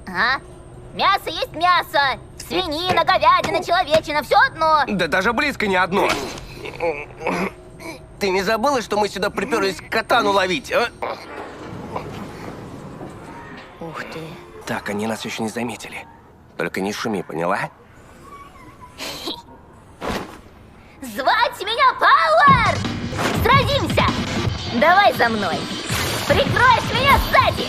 А? Мясо есть мясо. Свинина, говядина, человечина, все одно. Да даже близко не одно. Ты не забыла, что мы сюда приперлись катану ловить, а? Ух ты. Так, они нас еще не заметили. Только не шуми, поняла? Звать меня Пауэр! Сразимся! Давай за мной. Прикрой меня сзади!